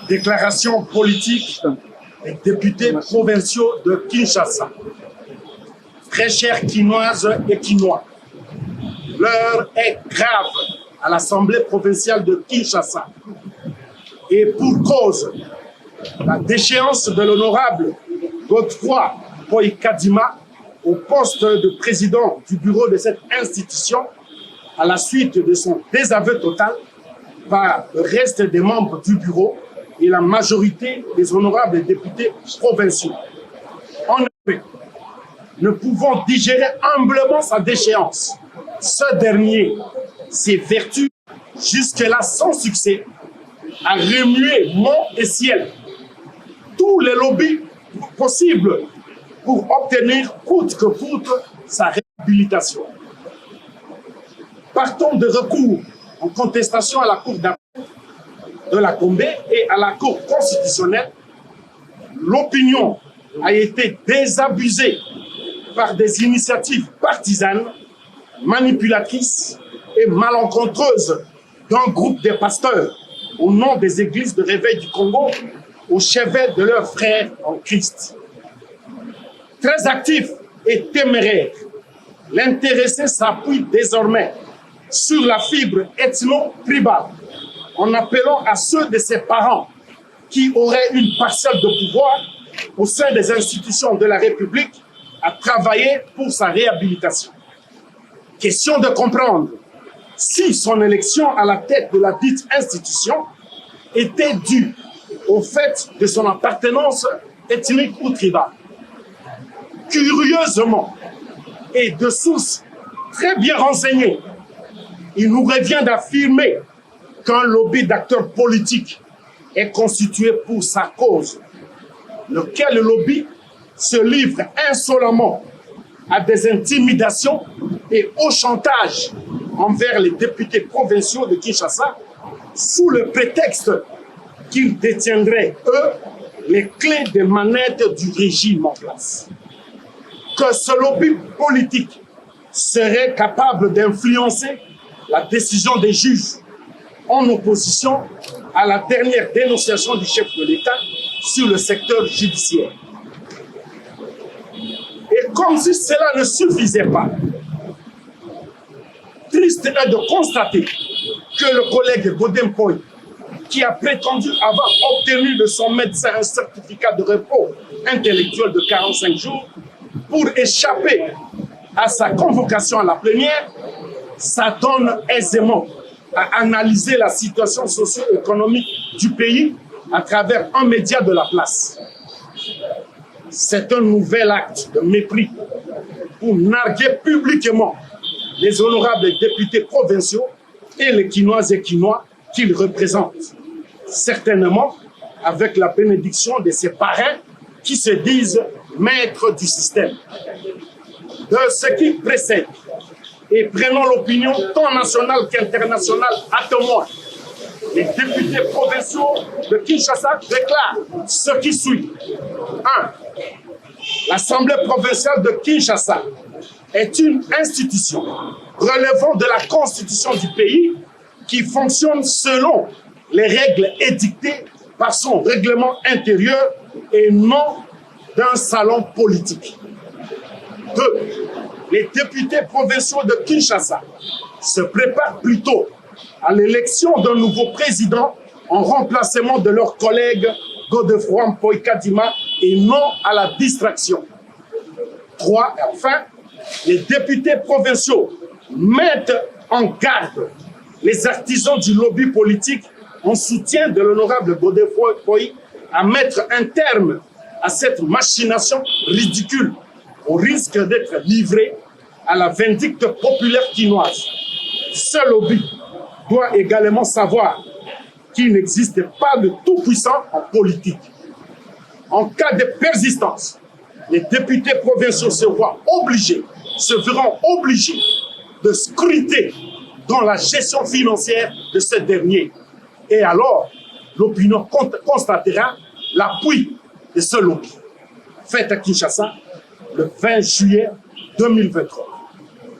Déclaration politique des députés provinciaux de Kinshasa. Très chères Quinoises et Quinois, l'heure est grave à l'Assemblée provinciale de Kinshasa. Et pour cause, la déchéance de l'honorable Godefroy Poikadima au poste de président du bureau de cette institution à la suite de son désaveu total par le reste des membres du bureau et la majorité des honorables députés provinciaux. En effet, ne pouvant digérer humblement sa déchéance, ce dernier s'évertue jusque-là sans succès à remuer mont et ciel tous les lobbies possibles pour obtenir coûte que coûte sa réhabilitation. Partons de recours en contestation à la Cour d'appel de la Gombe et à la Cour constitutionnelle, l'opinion a été désabusée par des initiatives partisanes, manipulatrices et malencontreuses d'un groupe de pasteurs au nom des églises de réveil du Congo au chevet de leurs frères en Christ. Très actif et téméraire, l'intéressé s'appuie désormais sur la fibre ethno-tribale en appelant à ceux de ses parents qui auraient une parcelle de pouvoir au sein des institutions de la République à travailler pour sa réhabilitation. Question de comprendre si son élection à la tête de la dite institution était due au fait de son appartenance ethnique ou tribale. Curieusement, et de sources très bien renseignées, il nous revient d'affirmer qu'un lobby d'acteurs politiques est constitué pour sa cause, lequel lobby se livre insolemment à des intimidations et au chantage envers les députés provinciaux de Kinshasa sous le prétexte qu'ils détiendraient, eux, les clés des manettes du régime en place. Que ce lobby politique serait capable d'influencer la décision des juges en opposition à la dernière dénonciation du chef de l'État sur le secteur judiciaire. Et comme si cela ne suffisait pas, triste est de constater que le collègue Godempoy, qui a prétendu avoir obtenu de son médecin un certificat de repos intellectuel de 45 jours pour échapper à sa convocation à la plénière, s'adonne aisément à analyser la situation socio-économique du pays à travers un média de la place. C'est un nouvel acte de mépris pour narguer publiquement les honorables députés provinciaux et les Quinoises et Quinois qu'ils représentent, certainement avec la bénédiction de ses parrains qui se disent maîtres du système. De ce qui précède, et prenons l'opinion tant nationale qu'internationale à témoin, les députés provinciaux de Kinshasa déclarent ce qui suit. 1. L'Assemblée provinciale de Kinshasa est une institution relevant de la constitution du pays qui fonctionne selon les règles édictées par son règlement intérieur et non d'un salon politique. 2. Les députés provinciaux de Kinshasa se préparent plutôt à l'élection d'un nouveau président en remplacement de leur collègue Godefroy Poikadima et non à la distraction. 3. Enfin, les députés provinciaux mettent en garde les artisans du lobby politique en soutien de l'honorable Godefroy Poikadima à mettre un terme à cette machination ridicule au risque d'être livré à la vindicte populaire quinoise. Ce lobby doit également savoir qu'il n'existe pas de tout-puissant en politique. En cas de persistance, les députés provinciaux se verront obligés de scruter dans la gestion financière de ce dernier. Et alors, l'opinion constatera l'appui de ce lobby. Fête à Kinshasa, le 20 juillet 2023.